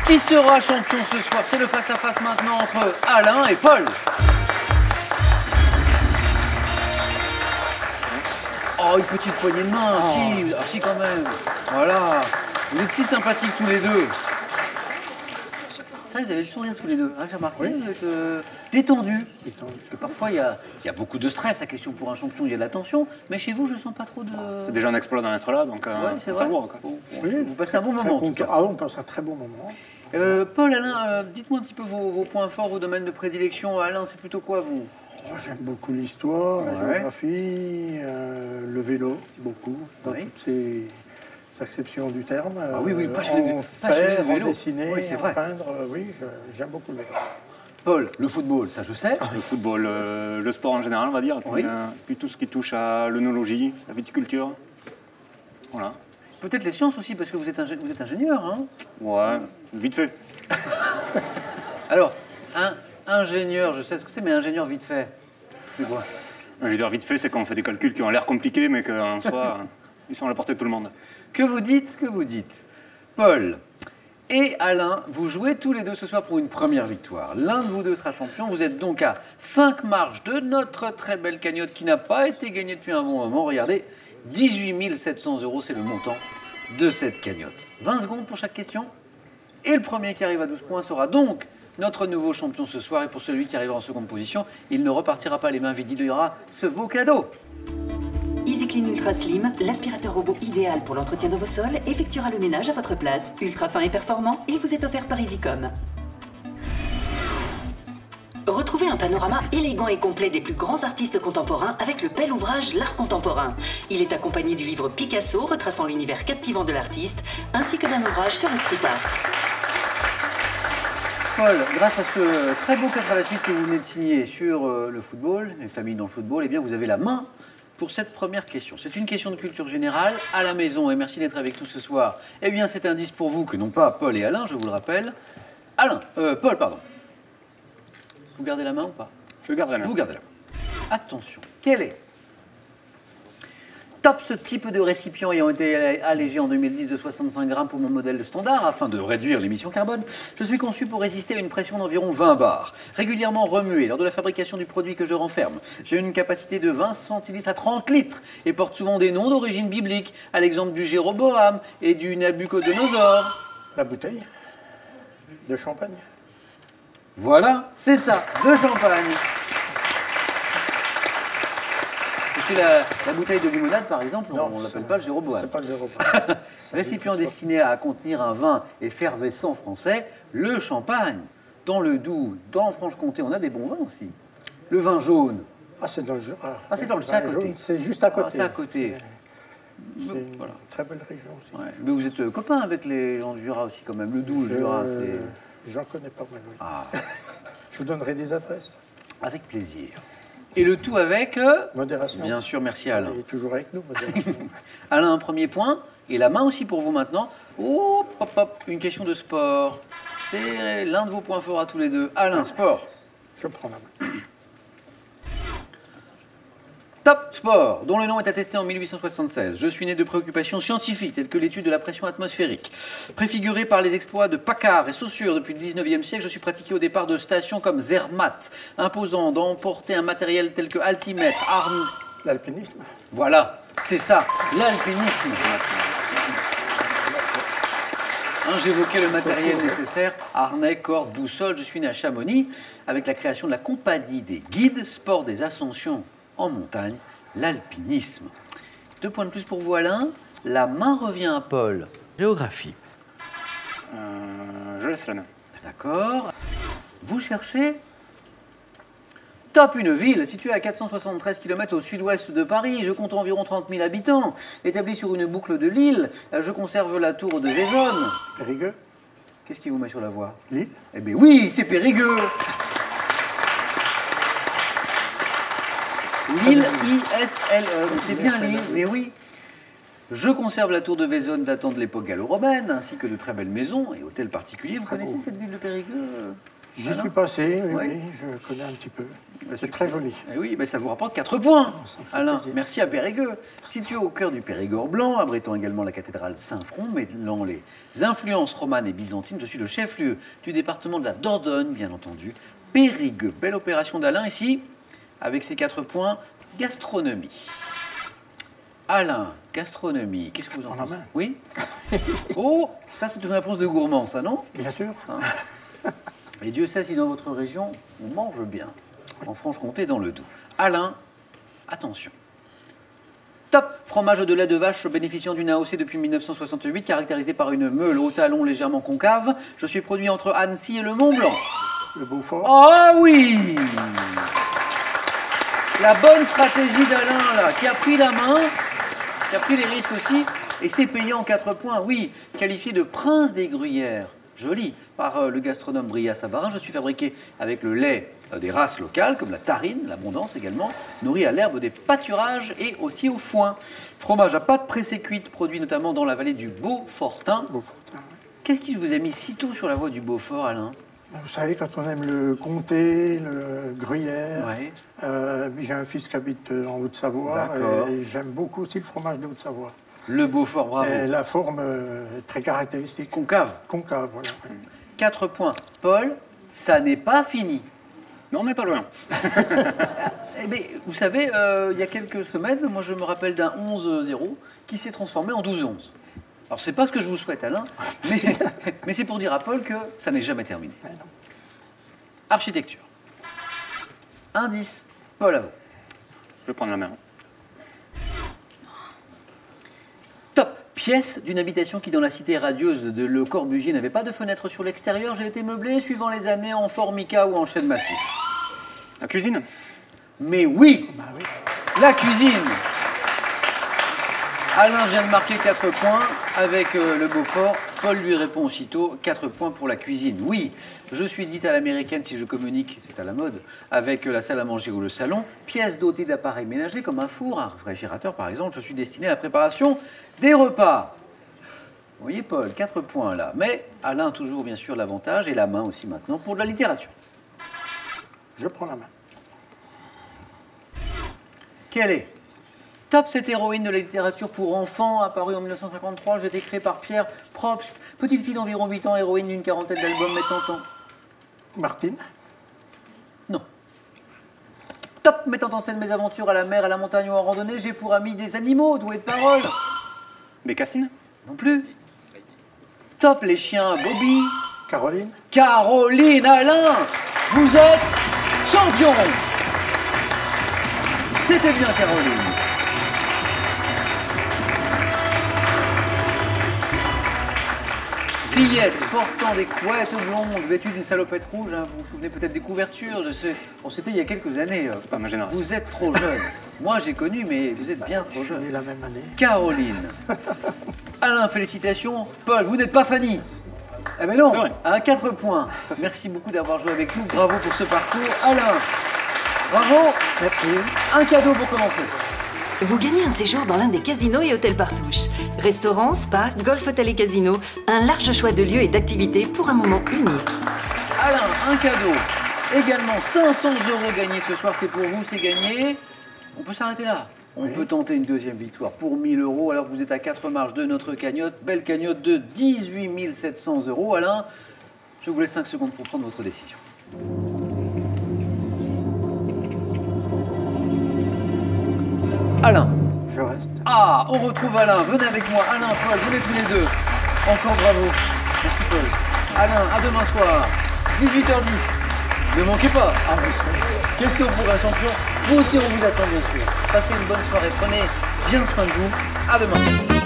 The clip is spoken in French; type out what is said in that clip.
Qui sera champion ce soir? C'est le face-à-face maintenant entre Alain et Paul. Oh, une petite poignée de main, si, si quand même. Voilà. Vous êtes si sympathiques tous les deux. Ça, vous avez le sourire tous les deux. Hein, j'ai remarqué, vous êtes détendus. Parce que parfois, il y a beaucoup de stress. La question pour un champion, il y a de la tension. Mais chez vous, je ne sens pas trop de... C'est déjà un exploit d'en être là, donc on savoure. Oui, vous passez un bon moment, en tout cas. Ah, on passe un très bon moment. Paul, Alain, dites-moi un petit peu vos points forts, vos domaines de prédilection. Alain, c'est plutôt quoi, vous? J'aime beaucoup l'histoire, la géographie, le vélo, beaucoup, dans toutes ses acceptions du terme. Ah oui, oui, en faire, en dessiner, oui, en peindre, oui, j'aime beaucoup le vélo. Paul, le football, ça je sais. Le football, le sport en général, on va dire, et puis tout ce qui touche à l'œnologie, la viticulture. Voilà. Peut-être les sciences aussi, parce que vous êtes ingénieur, hein? Ouais, vite fait. Alors, ingénieur, je sais ce que c'est, mais ingénieur vite fait. C'est quoi? Ingénieur vite fait, c'est quand on fait des calculs qui ont l'air compliqués, mais qu'en soi, ils sont à la portée de tout le monde. Que vous dites? Paul et Alain, vous jouez tous les deux ce soir pour une première victoire. L'un de vous deux sera champion. Vous êtes donc à 5 marches de notre très belle cagnotte qui n'a pas été gagnée depuis un bon moment. Regardez, 18 700 €, c'est le montant de cette cagnotte. 20 secondes pour chaque question. Et le premier qui arrive à 12 points sera donc notre nouveau champion ce soir. Et pour celui qui arrivera en seconde position, il ne repartira pas les mains vides. Il y aura ce beau cadeau. EasyClean Ultra Slim, l'aspirateur robot idéal pour l'entretien de vos sols, effectuera le ménage à votre place. Ultra fin et performant, il vous est offert par EasyCom. Retrouvez un panorama élégant et complet des plus grands artistes contemporains avec le bel ouvrage L'Art contemporain. Il est accompagné du livre Picasso, retraçant l'univers captivant de l'artiste, ainsi que d'un ouvrage sur le street art. Paul, grâce à ce très beau 4 à la suite que vous venez de signer sur le football, les familles dans le football, eh bien vous avez la main pour cette première question. C'est une question de culture générale à la maison, et merci d'être avec nous ce soir. Eh bien, cet indice pour vous, que non pas Paul et Alain, je vous le rappelle. Paul, pardon. Vous gardez la main ou pas? Je garde la main. Vous gardez la main. Attention, quel est top ce type de récipient ayant été allégé en 2010 de 65 grammes pour mon modèle de standard afin de réduire l'émission carbone. Je suis conçu pour résister à une pression d'environ 20 bars, régulièrement remué lors de la fabrication du produit que je renferme. J'ai une capacité de 20 centilitres à 30 litres et porte souvent des noms d'origine biblique, à l'exemple du Jéroboam et du Nabucodonosor. La bouteille de champagne. Voilà, c'est ça, de champagne. Parce que la bouteille de limonade, par exemple, on ne l'appelle pas le Jéroboam. C'est pas le Jéroboam. Récipient destiné à contenir un vin effervescent français, le champagne. Dans le Doubs, dans Franche-Comté, on a des bons vins aussi. Le vin jaune. Ah, c'est dans le Jura. Ah, c'est à côté. C'est juste à côté. Ah, c'est à côté. C'est une très belle région aussi. Ouais. Mais vous êtes copains avec les gens du Jura aussi, quand même. Le Doubs, le Jura, c'est... J'en connais pas mal, oui. Ah. Je vous donnerai des adresses. Avec plaisir. Et le tout avec... Modération. Bien sûr, merci Alain. Il est toujours avec nous, modération. Alain, un premier point. Et la main aussi pour vous maintenant. Oh, hop, hop, une question de sport. C'est l'un de vos points forts à tous les deux. Alain, sport. Je prends la main. Top Sport, dont le nom est attesté en 1876. Je suis né de préoccupations scientifiques telles que l'étude de la pression atmosphérique. Préfiguré par les exploits de Paccard et Saussure depuis le 19e siècle, je suis pratiqué au départ de stations comme Zermatt, imposant d'emporter un matériel tel que altimètre, arme... L'alpinisme. Voilà, c'est ça, l'alpinisme. J'évoquais le matériel nécessaire, harnais, cordes, boussole. Je suis né à Chamonix avec la création de la compagnie des guides, sport des ascensions en montagne, l'alpinisme. 2 points de plus pour vous, Alain. La main revient à Paul. Géographie. Je laisse la main. D'accord. Vous cherchez Top, une ville située à 473 km au sud-ouest de Paris. Je compte environ 30 000 habitants. Établie sur une boucle de Lille, je conserve la tour de Vaison. Périgueux. Qu'est-ce qui vous met sur la voie? Lille. Eh bien oui, c'est Périgueux. Lille, I-S-L-E. C'est bien Lille, mais oui. Je conserve la tour de Vaison datant de l'époque gallo-romaine, ainsi que de très belles maisons et hôtels particuliers. Vous connaissez cette ville de Périgueux? J'y suis passé, oui, je connais un petit peu. C'est très joli. Et oui, ça vous rapporte 4 points, Ça me fait Alain. plaisir. Merci à Périgueux. Situé au cœur du Périgord blanc, abritant également la cathédrale Saint-Front, mêlant les influences romanes et byzantines, je suis le chef-lieu du département de la Dordogne, bien entendu. Périgueux, belle opération d'Alain ici, avec ses 4 points, gastronomie. Alain, gastronomie, qu'est-ce que vous en prends la pensez? main. Oui. Oh, ça c'est une réponse de gourmand, ça, non? Bien sûr. Et Dieu sait si dans votre région, on mange bien. En Franche-Comté, dans le Doubs. Alain, attention. Top fromage de lait de vache bénéficiant d'une AOC depuis 1968, caractérisé par une meule au talon légèrement concave. Je suis produit entre Annecy et le Mont-Blanc. Le Beaufort. Oh oui! La bonne stratégie d'Alain, là, qui a pris la main, qui a pris les risques aussi, et c'est payé en 4 points. Oui, qualifié de prince des gruyères. Joli, par le gastronome Bria Savarin. Je suis fabriqué avec le lait des races locales, comme la Tarine, l'Abondance également, nourri à l'herbe des pâturages et aussi au foin. Fromage à pâte pressée cuite, produit notamment dans la vallée du Beaufortin. Beaufortin, oui. Qu'est-ce qui vous a mis si tôt sur la voie du Beaufort, Alain? Vous savez, quand on aime le comté, le gruyère, Ouais. J'ai un fils qui habite en Haute-Savoie D'accord. et j'aime beaucoup aussi le fromage de Haute-Savoie. Le Beaufort, bravo. Et la forme est très caractéristique. Concave. Concave, voilà. 4 points. Paul, ça n'est pas fini. Non, mais pas loin. Eh bien, vous savez, il y a quelques semaines, moi je me rappelle d'un 11-0 qui s'est transformé en 12-11. Alors c'est pas ce que je vous souhaite, Alain, mais c'est pour dire à Paul que ça n'est jamais terminé. Ouais, non. Architecture. Indice. Paul, à vous. Je vais prendre la main. Top. Pièce d'une habitation qui, dans la cité radieuse de Le Corbusier, n'avait pas de fenêtre sur l'extérieur. J'ai été meublé suivant les années en formica ou en chêne massif. La cuisine. Mais oui, Bah oui. la cuisine. Alain vient de marquer 4 points avec le Beaufort. Paul lui répond aussitôt 4 points pour la cuisine. Oui, je suis dite à l'américaine si je communique, c'est à la mode, avec la salle à manger ou le salon. Pièce dotée d'appareils ménagers comme un four, un réfrigérateur par exemple. Je suis destiné à la préparation des repas. Vous voyez Paul, 4 points là. Mais Alain a toujours bien sûr l'avantage et la main aussi maintenant pour de la littérature. Je prends la main. Quelle est? Top, cette héroïne de la littérature pour enfants, apparue en 1953, j'ai été créée par Pierre Probst. Petite fille d'environ 8 ans, héroïne d'une quarantaine d'albums mettant en... Martine. Non. Top, mettant en scène mes aventures à la mer, à la montagne ou en randonnée, j'ai pour amis des animaux doués de parole. Bécassine. Non plus. Top, les chiens, Bobby. Caroline. Caroline, Alain, vous êtes champion. C'était bien, Caroline. Fillette portant des couettes blondes, vêtue d'une salopette rouge, hein, vous vous souvenez peut-être des couvertures, je sais. Bon, c'était il y a quelques années. C'est pas ma génération. Vous êtes trop jeune. Moi, j'ai connu, mais vous êtes bien Je trop suis né jeune. la même année. Caroline. Alain, félicitations. Paul, vous n'êtes pas Fanny. Eh ben non, C'est vrai. à 4 points. Merci beaucoup d'avoir joué avec nous. Bravo pour ce parcours. Alain, bravo. Merci. Un cadeau pour commencer. Vous gagnez un séjour dans l'un des casinos et hôtels Partouche. Restaurants, spa, golf, hôtel et casino. Un large choix de lieux et d'activités pour un moment unique. Alain, un cadeau. Également 500 € gagnés ce soir. C'est pour vous, c'est gagné. On peut s'arrêter là. On peut tenter une deuxième victoire pour 1 000 € alors que vous êtes à 4 marches de notre cagnotte. Belle cagnotte de 18 700 €. Alain, je vous laisse 5 secondes pour prendre votre décision. Alain. Je reste. Ah, on retrouve Alain. Venez avec moi. Alain, Paul, venez tous les deux. Encore bravo. Merci Paul. Alain, à demain soir. 18h10. Ne manquez pas. Question pour un champion. Vous aussi, on vous attend bien sûr. Passez une bonne soirée. Prenez bien soin de vous. À demain.